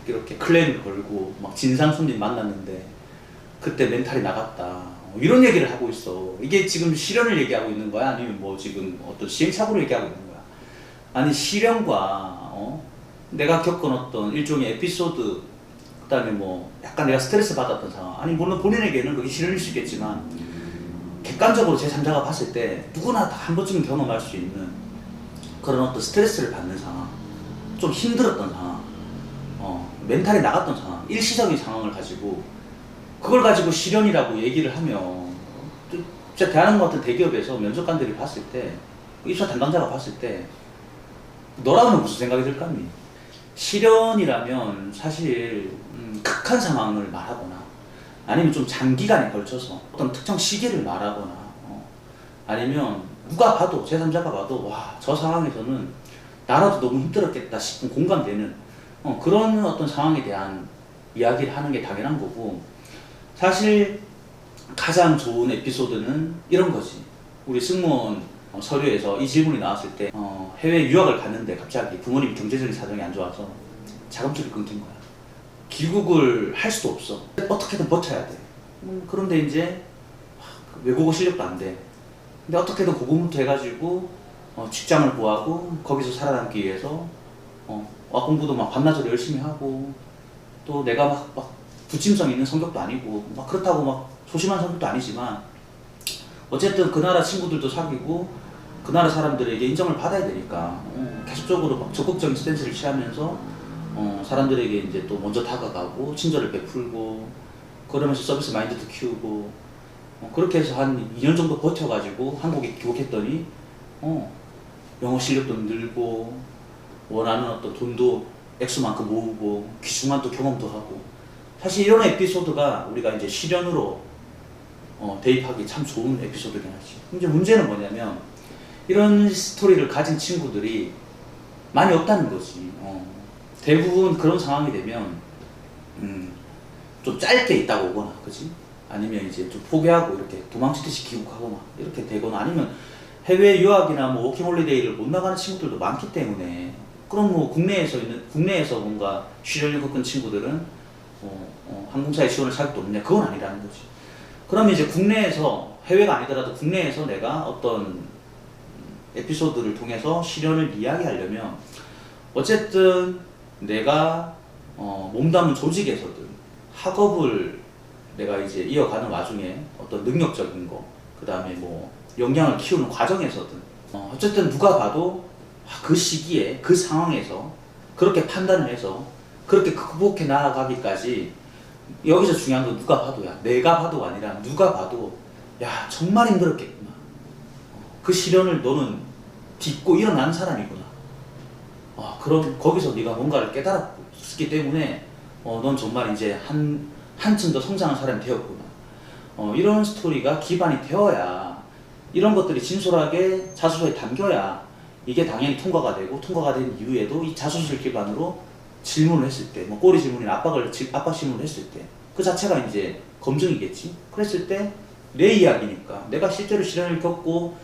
이렇게 클레임을 걸고 막 진상 손님 만났는데 그때 멘탈이 나갔다. 이런 얘기를 하고 있어. 이게 지금 실현을 얘기하고 있는 거야? 아니면 뭐 지금 어떤 시행착오를 얘기하고 있는 거야? 아니 실현과 내가 겪은 어떤 일종의 에피소드, 그 다음에 뭐 약간 내가 스트레스 받았던 상황, 아니 물론 본인에게는 그게 실현일 수 있겠지만 객관적으로 제3자가 봤을 때 누구나 다 한 번쯤은 경험할 수 있는 그런 어떤 스트레스를 받는 상황, 좀 힘들었던 상황, 멘탈이 나갔던 상황, 일시적인 상황을 가지고 그걸 가지고 실현이라고 얘기를 하면 진짜 대한항공 같은 대기업에서 면접관들이 봤을 때, 입사 담당자가 봤을 때 너라면 무슨 생각이 들까니? 실현이라면 사실 극한 상황을 말하거나 아니면 좀 장기간에 걸쳐서 어떤 특정 시기를 말하거나 아니면 누가 봐도 제3자가 봐도 와, 저 상황에서는 나라도 너무 힘들었겠다 싶은 공감되는 그런 어떤 상황에 대한 이야기를 하는 게 당연한 거고, 사실 가장 좋은 에피소드는 이런 거지. 우리 승무원 서류에서 이 질문이 나왔을 때 해외 유학을 갔는데 갑자기 부모님 경제적인 사정이 안 좋아서 자금줄이 끊긴 거야. 귀국을 할 수도 없어. 어떻게든 버텨야 돼. 그런데 이제 외국어 실력도 안 돼. 근데 어떻게든 고군분투 해가지고 직장을 구하고 거기서 살아남기 위해서 공부도 막 밤낮으로 열심히 하고, 또 내가 막 부침성 있는 성격도 아니고 막 그렇다고 막 소심한 성격도 아니지만 어쨌든 그 나라 친구들도 사귀고 그 나라 사람들에게 인정을 받아야 되니까 계속적으로 막 적극적인 스탠스를 취하면서 사람들에게 이제 또 먼저 다가가고 친절을 베풀고 그러면서 서비스 마인드도 키우고 그렇게 해서 한 2년 정도 버텨가지고 한국에 귀국했더니 영어 실력도 늘고 원하는 어떤 돈도 액수만큼 모으고 귀중한 또 경험도 하고, 사실 이런 에피소드가 우리가 이제 실현으로 대입하기 참 좋은 에피소드긴 하지. 이제 문제는 뭐냐면 이런 스토리를 가진 친구들이 많이 없다는 거지. 대부분 그런 상황이 되면 좀 짧게 있다가 오거나, 그치? 아니면 이제 좀 포기하고 이렇게 도망치듯이 귀국하거나 이렇게 되거나, 아니면 해외 유학이나 뭐 워킹홀리데이를 못 나가는 친구들도 많기 때문에, 그럼 뭐 국내에서 뭔가 실현을 겪은 친구들은 항공사의 지원을 자격도 없느냐? 그건 아니라는 거지. 그러면 이제 국내에서, 해외가 아니더라도 국내에서 내가 어떤 에피소드를 통해서 실현을 이야기하려면 어쨌든 내가 몸담은 조직에서든 학업을 내가 이제 이어가는 와중에 어떤 능력적인 거, 그 다음에 뭐 역량을 키우는 과정에서든 어쨌든 누가 봐도 그 시기에 그 상황에서 그렇게 판단을 해서 그렇게 극복해 나아가기까지, 여기서 중요한 건 누가 봐도야, 내가 봐도가 아니라 누가 봐도 야 정말 힘들었겠구나, 그 시련을 너는 딛고 일어난 사람이구나, 그럼 거기서 네가 뭔가를 깨달았기 때문에 넌 정말 이제 한층 더 성장한 사람이 되었구나. 이런 스토리가 기반이 되어야, 이런 것들이 진솔하게 자소서에 담겨야 이게 당연히 통과가 되고, 통과가 된 이후에도 이 자소서를 기반으로 질문을 했을 때, 뭐 꼬리 질문이나 압박 질문을 했을 때 그 자체가 이제 검증이겠지. 그랬을 때 내 이야기니까, 내가 실제로 시련을 겪고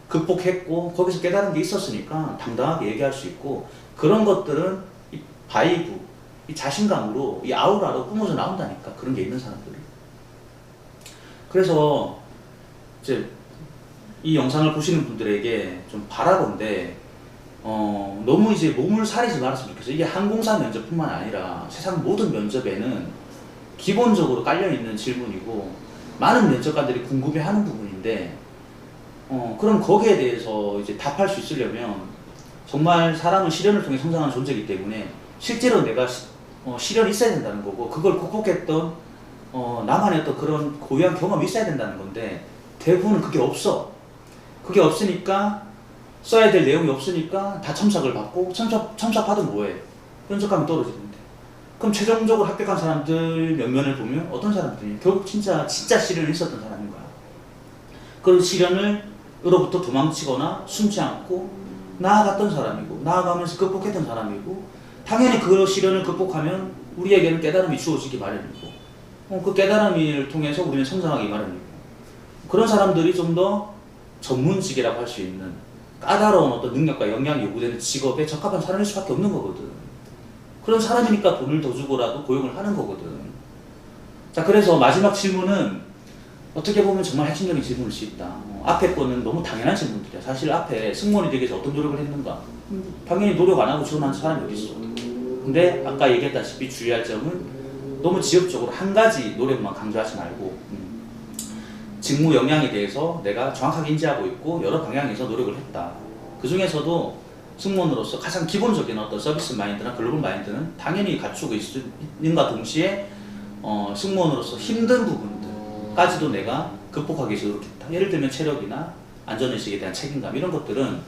극복했고 거기서 깨달은 게 있었으니까 당당하게 얘기할 수 있고, 그런 것들은 이 바이브, 이 자신감으로, 이 아우라로 뿜어져 나온다니까, 그런 게 있는 사람들이. 그래서 이제 이 영상을 보시는 분들에게 좀 바라건대 너무 이제 몸을 사리지 말았으면 좋겠어요. 이게 항공사 면접뿐만 아니라 세상 모든 면접에는 기본적으로 깔려있는 질문이고 많은 면접관들이 궁금해하는 부분인데, 그럼 거기에 대해서 이제 답할 수 있으려면 정말 사람은 시련을 통해 성장하는 존재이기 때문에 실제로 내가 시련이 있어야 된다는 거고, 그걸 극복했던 나만의 어떤 그런 고유한 경험이 있어야 된다는 건데, 대부분은 그게 없어. 그게 없으니까, 써야 될 내용이 없으니까 다 첨삭을 받고, 첨삭 받으면 뭐해? 면접감이 떨어지는데. 그럼 최종적으로 합격한 사람들 몇 면을 보면 어떤 사람들이 결국 진짜 시련이 있었던 사람인 거야. 그런 시련으로부터 도망치거나 숨지 않고 나아갔던 사람이고, 나아가면서 극복했던 사람이고, 당연히 그 시련을 극복하면 우리에게는 깨달음이 주어지기 마련이고, 그 깨달음을 통해서 우리는 성장하기 마련이고, 그런 사람들이 좀 더 전문직이라고 할 수 있는 까다로운 어떤 능력과 역량이 요구되는 직업에 적합한 사람일 수밖에 없는 거거든. 그런 사람이니까 돈을 더 주고라도 고용을 하는 거거든. 자, 그래서 마지막 질문은 어떻게 보면 정말 핵심적인 질문일 수 있다. 앞에 거는 너무 당연한 질문들이야. 사실 앞에 승무원이 되기 위해서 어떤 노력을 했는가? 당연히 노력 안 하고 지원하는 사람이 어디 있어. 근데 아까 얘기했다시피 주의할 점은 너무 지역적으로 한 가지 노력만 강조하지 말고 직무 역량에 대해서 내가 정확하게 인지하고 있고 여러 방향에서 노력을 했다. 그 중에서도 승무원으로서 가장 기본적인 어떤 서비스 마인드나 글로벌 마인드는 당연히 갖추고 있는가 동시에 승무원으로서 힘든 부분들까지도 내가 극복하기 위해서 노력했다. 예를 들면 체력이나 안전의식에 대한 책임감 이런 것들은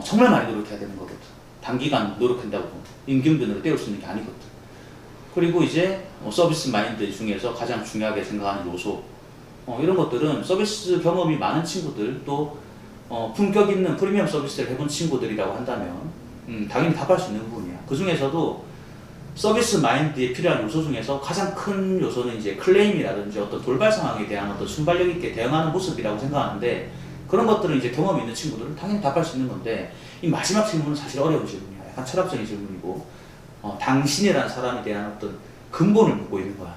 정말 많이 노력해야 되는 거거든. 단기간 노력한다고 임금변으로 때울 수 있는 게 아니거든. 그리고 이제 서비스 마인드 중에서 가장 중요하게 생각하는 요소 이런 것들은 서비스 경험이 많은 친구들 또 품격 있는 프리미엄 서비스를 해본 친구들이라고 한다면 당연히 답할 수 있는 부분이야. 그 중에서도 서비스 마인드에 필요한 요소 중에서 가장 큰 요소는 이제 클레임이라든지 어떤 돌발 상황에 대한 어떤 순발력 있게 대응하는 모습이라고 생각하는데 그런 것들은 이제 경험이 있는 친구들은 당연히 답할 수 있는 건데 이 마지막 질문은 사실 어려운 질문이야. 약간 철학적인 질문이고 당신이라는 사람에 대한 어떤 근본을 묻고 있는 거야.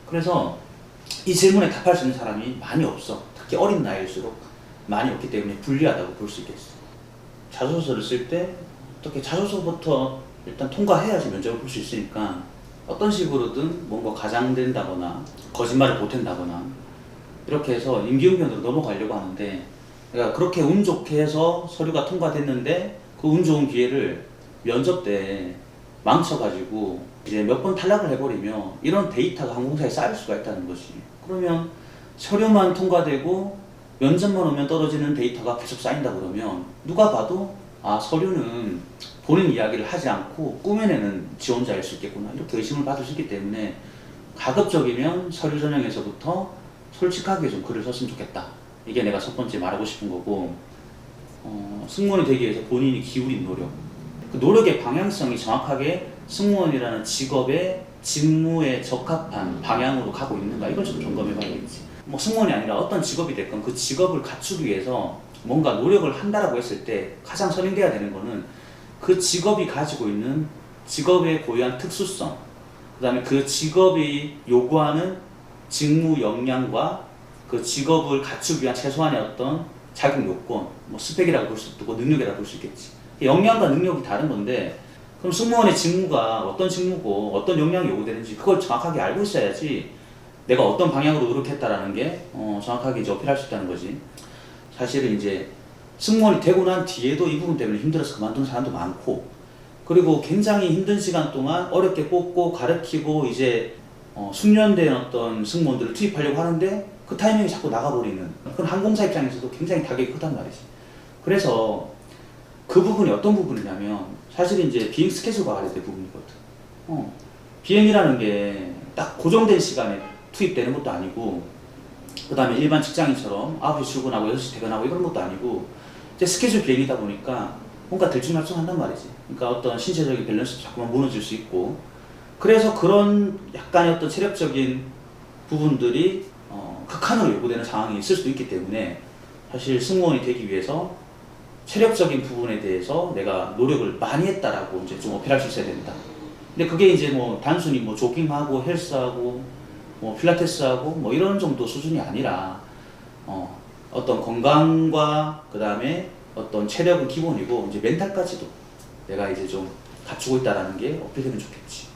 그래서 이 질문에 답할 수 있는 사람이 많이 없어. 특히 어린 나이일수록 많이 없기 때문에 불리하다고 볼 수 있겠어. 자소서를 쓸 때 어떻게 자소서부터 일단 통과해야지 면접을 볼 수 있으니까 어떤 식으로든 뭔가 가장된다거나 거짓말을 보탠다거나 이렇게 해서 임기응변으로 넘어가려고 하는데 그러니까 그렇게 운 좋게 해서 서류가 통과됐는데 그 운 좋은 기회를 면접 때 망쳐가지고 이제 몇 번 탈락을 해버리면 이런 데이터가 항공사에 쌓일 수가 있다는 것이. 그러면 서류만 통과되고 면접만 오면 떨어지는 데이터가 계속 쌓인다 그러면 누가 봐도 아 서류는 본인 이야기를 하지 않고 꾸며내는 지원자일 수 있겠구나 이렇게 의심을 받을 수 있기 때문에 가급적이면 서류 전형에서부터 솔직하게 좀 글을 썼으면 좋겠다. 이게 내가 첫 번째 말하고 싶은 거고 승무원이 되기 위해서 본인이 기울인 노력 그 노력의 방향성이 정확하게 승무원이라는 직업의 직무에 적합한 방향으로 가고 있는가 이걸 좀 점검해 봐야겠지. 뭐 승무원이 아니라 어떤 직업이 됐건 그 직업을 갖추기 위해서 뭔가 노력을 한다라고 했을 때 가장 선행돼야 되는 거는 그 직업이 가지고 있는 직업의 고유한 특수성 그 다음에 그 직업이 요구하는 직무 역량과 그 직업을 갖추기 위한 최소한의 어떤 자격 요건 뭐 스펙이라고 볼 수도 있고 능력이라고 볼 수 있겠지. 역량과 능력이 다른 건데 그럼 승무원의 직무가 어떤 직무고 어떤 역량이 요구되는지 그걸 정확하게 알고 있어야지 내가 어떤 방향으로 노력했다라는 게 정확하게 이제 어필할 수 있다는 거지. 사실은 이제 승무원이 되고 난 뒤에도 이 부분 때문에 힘들어서 그만둔 사람도 많고 그리고 굉장히 힘든 시간 동안 어렵게 뽑고 가르치고 이제 숙련된 어떤 승무원들을 투입하려고 하는데 그 타이밍이 자꾸 나가버리는 그건 항공사 입장에서도 굉장히 타격이 크단 말이지. 그래서 그 부분이 어떤 부분이냐면 사실 이제 비행 스케줄과 관련된 부분이거든. 비행이라는 게 딱 고정된 시간에 투입되는 것도 아니고 그 다음에 일반 직장인처럼 9시 출근하고 6시 퇴근하고 이런 것도 아니고 이제 스케줄 비행이다 보니까 뭔가 들쭉날쭉한단 말이지. 그러니까 어떤 신체적인 밸런스도 자꾸만 무너질 수 있고 그래서 그런 약간의 어떤 체력적인 부분들이 극한으로 요구되는 상황이 있을 수도 있기 때문에 사실 승무원이 되기 위해서 체력적인 부분에 대해서 내가 노력을 많이 했다라고 이제 좀 어필할 수 있어야 된다. 근데 그게 이제 뭐 단순히 뭐 조깅하고 헬스하고 뭐 필라테스하고 뭐 이런 정도 수준이 아니라 어떤 건강과 그 다음에 어떤 체력은 기본이고 이제 멘탈까지도 내가 이제 좀 갖추고 있다라는 게 어필되면 좋겠지.